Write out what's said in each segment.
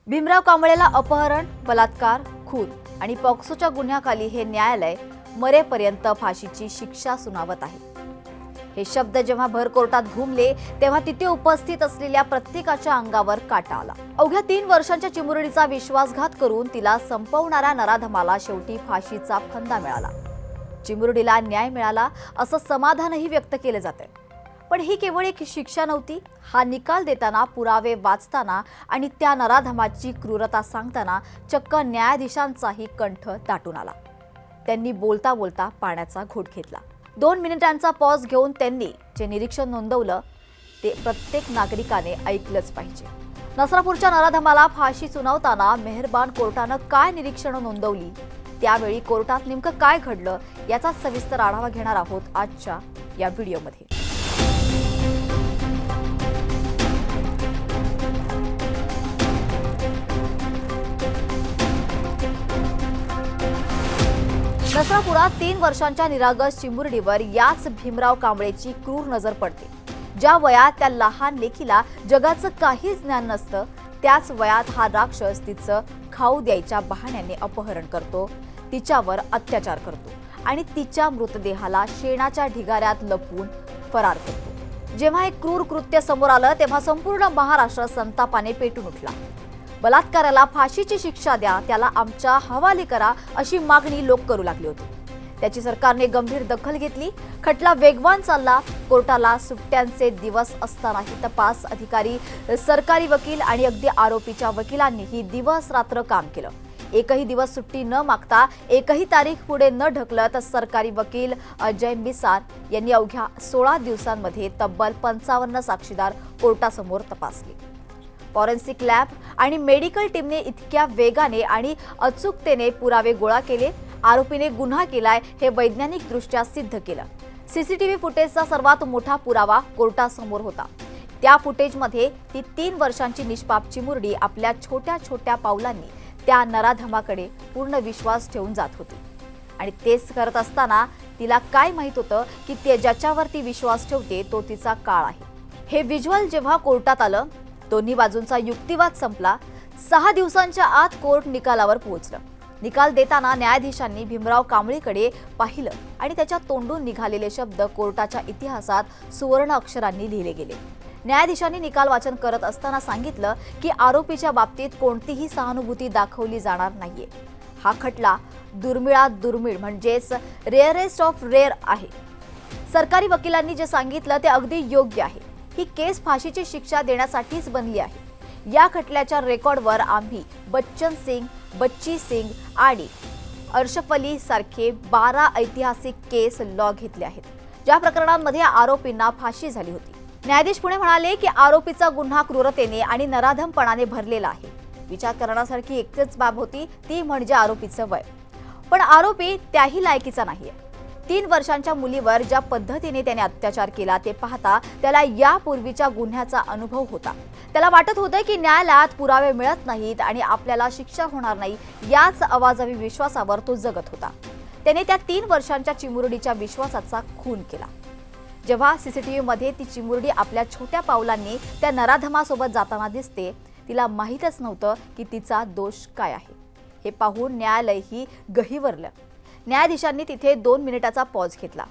भीमराव कांबळेला अपहरण, बलात्कार, खून आणि पॉक्सोच्या गुन्ह्याखाली हे न्यायालय मरेपर्यंत फाशीची शिक्षा सुनावत आहे। हे शब्द जेव्हा भर कोर्टात घुमले तेव्हा तिथे उपस्थित असलेल्या प्रत्येकाच्या अंगावर काटा आला। अवघ्या 3 वर्षांच्या चिमुरडीचा विश्वासघात करून तिला संपवणाऱ्या नराधमाला शेवटी फाशीचा फंदा मिळाला। चिमुरडीला न्याय मिळाला असं समाधानही व्यक्त केले जाते। पण ही केवळ एक शिक्षा नव्हती। हा निकाल देताना, पुरावे वाचताना आणि त्या नराधमाची क्रूरता सांगताना चक्क न्यायाधीशांचाही कंठ दाटून आला। त्यांनी बोलता बोलता पाण्याचा घोट घेतला। 2 मिनिटांचा पॉज घेऊन त्यांनी जे निरीक्षण नोंदवलं ते प्रत्येक नागरिकाने ऐकलंच पाहिजे। नसरापूरच्या नराधमाला फाशी सुनावताना मेहरबान कोर्टानं काय निरीक्षणं नोंदवली, त्यावेळी कोर्टात नेमकं काय घडलं याचा सविस्तर आढावा घेणार आहोत आजच्या या व्हिडिओमध्ये। नसरापुरात 3 वर्षांच्या निरागस चिमुरडीवर याच भीमराव कांबळेची क्रूर नजर पडते। ज्या वयात त्या लहान लेकीला जगाचं काहीच ज्ञान नसतं, त्याच वयात हा राक्षस तिचं खाऊ द्यायच्या बहाण्याने अपहरण करतो, तिच्यावर अत्याचार करतो आणि तिच्या मृतदेहाला शेणाच्या ढिगाऱ्यात लपवून फरार करतो। जेव्हा हे क्रूर कृत्य समोर आलं तेव्हा संपूर्ण महाराष्ट्र संतापाने पेटून उठला। बलात्काराला फाशीची शिक्षा द्या, त्याला आमच्या हवाली करा अशी मागणी लोक करू लागले होते। त्याची सरकारने गंभीर दखल घेतली। खटला वेगवान चालला। कोर्टाला सुट्ट्यांचे दिवस असतानाही तपास अधिकारी, सरकारी वकील आणि अगदी आरोपीच्या वकिलांनीही दिवस रात्र काम केलं। एकही दिवस सुट्टी न मागता, एकही तारीख पुढे न ढकलत सरकारी वकील अजय मिसार यांनी अवघ्या 16 दिवसांमध्ये तब्बल 55 साक्षीदार कोर्टासमोर तपासले। फॉरेन्सिक लॅब आणि मेडिकल टीमने इतक्या वेगाने आणि अचूकतेने पुरावे गोळा केले। आरोपीने गुन्हा केलाय हे वैज्ञानिकदृष्ट्या सिद्ध केलं। सीसीटीव्ही फुटेजचा सर्वात मोठा पुरावा कोर्टासमोर होता। त्या फुटेजमध्ये ती 3 वर्षांची निष्पाप चिमुरडी आपल्या छोट्या छोट्या पावलांनी त्या नराधमाकडे पूर्ण विश्वास ठेवून जात होती। आणि तेच करत असताना तिला काय माहित होतं की ते ज्याच्यावर ती विश्वास ठेवते तो तिचा काळ आहे। हे व्हिज्युअल जेव्हा कोर्टात आलं, दोन्ही बाजूंचा युक्तिवाद संपला। 6 दिवसांच्या आत कोर्ट निकालावर पोहोचलं। निकाल देताना न्यायाधीशांनी भीमराव कांबळेकडे पाहिलं आणि त्याच्या तोंडून निघालेले शब्द कोर्टाच्या इतिहासात सुवर्ण अक्षरांनी लिहिले गेले। न्यायाधीशांनी निकाल वाचन करत असताना सांगितलं की आरोपीच्या बाबतीत कोणतीही सहानुभूती दाखवली जाणार नाहीये। हा खटला दुर्मिळात दुर्मिळ म्हणजेच रेअरेस्ट ऑफ रेअर आहे। सरकारी वकिलांनी जे सांगितलं ते अगदी योग्य आहे। ही केस फाशीची शिक्षा देण्यासाठीच बनली आहे। या खटल्याच्या रेकॉर्डवर आम्ही बच्चन सिंग, बच्ची सिंग आणि अर्शफ अली सारखे 12 ऐतिहासिक केस लॉ घेतले आहेत, ज्या प्रकरणांमध्ये आरोपींना फाशी झाली होती। न्यायाधीश पुढे म्हणाले की आरोपीचा गुन्हा क्रूरतेने आणि नराधमपणाने भरलेला आहे। विचार करण्यासारखी एकच बाब होती, ती म्हणजे आरोपीचं वय। पण आरोपी त्याही लायकीचा नाहीये। 3 वर्षांच्या मुलीवर ज्या पद्धतीने त्याने अत्याचार केला ते पाहता त्याला यापूर्वीच्या गुन्ह्याचा अनुभव होता। त्याला वाटत होतं की न्यायालयात पुरावे मिळत नाहीत आणि आपल्याला शिक्षा होणार नाही, याच अवाजवी विश्वासावर तो जगत होता। त्याने त्या 3 वर्षांच्या चिमुरडीच्या विश्वासाचा खून केला। जेव्हा सीसीटीव्हीमध्ये ती चिमुरडी आपल्या छोट्या पावलांनी त्या नराधमासोबत जाताना दिसते, तिला माहीतच नव्हतं की तिचा दोष काय आहे। हे पाहून न्यायालयही गहिवरलं। न्यायाधीशांनी तिथे 2 मिनिटाचा पॉज घेतला,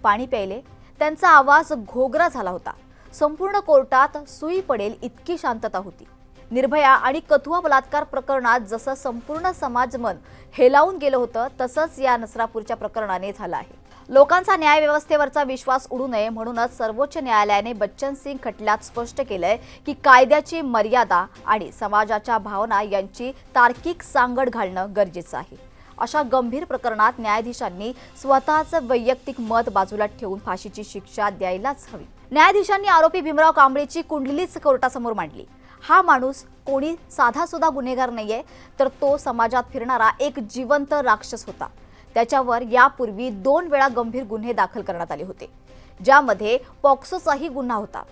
पाणी प्यायले। त्यांचा आवाज घोगरा झाला होता। संपूर्ण कोर्टात सुई पडेल इतकी शांतता होती। निर्भया आणि कथुआ बलात्कार प्रकरणात जसं संपूर्ण समाजमन हेलावून गेलं होतं, तसंच या नसरापूरच्या प्रकरणाने झालं आहे। लोकांचा न्याय व्यवस्थेवरचा विश्वास उडू नये म्हणूनच सर्वोच्च न्यायालयाने बच्चन सिंग खटल्यात स्पष्ट केलंय की कायद्याची मर्यादा आणि समाजाच्या भावना यांची तार्किक सांगड घालणं गरजेचं आहे। अशा गंभीर प्रकरणात न्यायाधीशांनी स्वतःचं वैयक्तिक मत बाजूला ठेवून फाशीची शिक्षा द्यायलाच हवी। न्यायाधीशांनी आरोपी भीमराव कांबळेची कुंडलीच कोर्टासमोर मांडली। हा माणूस कोणी साधासुद्धा गुन्हेगार नाहीये, तर तो समाजात फिरणारा एक जिवंत राक्षस होता। त्याच्यावर यापूर्वी 2 वेळा गंभीर गुन्हे दाखल करण्यात आले होते, ज्यामध्ये पॉक्सोचाही गुन्हा होता।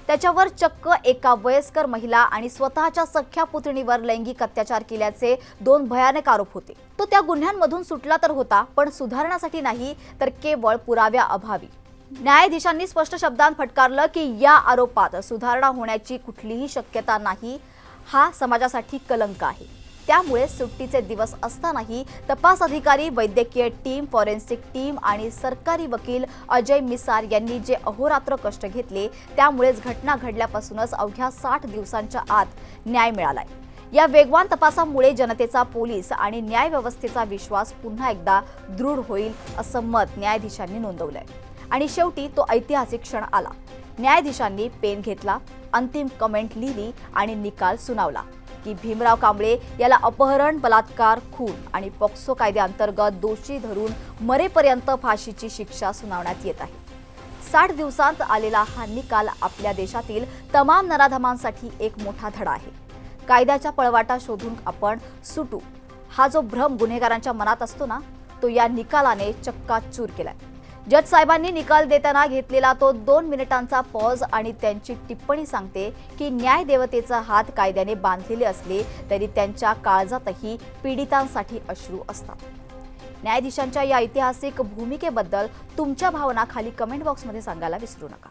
त्याच्यावर चक्क एका वयस्कर महिला आणि स्वतःच्या सख्या पुतणीवर लैंगिक अत्याचार केल्याचे 2 भयानक आरोप होते। तो त्या गुन्ह्यांमधून सुटला तर होता, पण सुधारण्यासाठी नाही, तर केवळ पुराव्याअभावी। न्यायाधीशांनी स्पष्ट शब्दांत फटकारलं की या आरोपात सुधारणा होण्याची कुठलीही शक्यता नाही। हा समाजासाठी कलंक आहे. त्यामुळे सुट्टीचे दिवस असतानाही तपास अधिकारी, वैद्यकीय टीम, फॉरेन्सिक टीम आणि सरकारी वकील अजय मिसार यांनी जे अहोरात्र कष्ट घेतले, त्यामुळेच घटना घडल्यापासूनच अवघ्या 60 दिवसांच्या आत न्याय मिळालाय. या वेगवान तपासामुळे जनतेचा पोलीस आणि न्याय व्यवस्थेचा विश्वास पुन्हा एकदा दृढ होईल, असं मत न्यायाधीशांनी नोंदवलंय. आणि शेवटी तो ऐतिहासिक क्षण आला. न्यायाधीशांनी पेन घेतला, अंतिम कमेंट लिहिली आणि निकाल सुनावला की भीमराव कांबळे याला अपहरण, बलात्कार, खून आणि पॉक्सो कायद्याअंतर्गत दोषी धरून मरेपर्यंत फाशीची शिक्षा सुनावण्यात येत आहे. 60 दिवसांत आलेला हा निकाल आपल्या देशातील तमाम नराधमांसाठी एक मोठा धडा आहे. कायद्याच्या पळवाटा शोधून आपण सुटू, हा जो भ्रम गुन्हेगारांच्या मनात असतो ना, तो या निकालाने चक्काचूर केलाय. जज साहेबांनी निकाल देताना घेतलेला तो 2 मिनिटांचा पॉज आणि त्यांची टिप्पणी सांगते की न्यायदेवतेचा हात कायद्याने बांधलेले असले तरी त्यांच्या काळजातही पीडितांसाठी अश्रू असतात. न्यायाधीशांच्या या ऐतिहासिक भूमिकेबद्दल तुमच्या भावना खाली कमेंट बॉक्समध्ये सांगायला विसरू नका.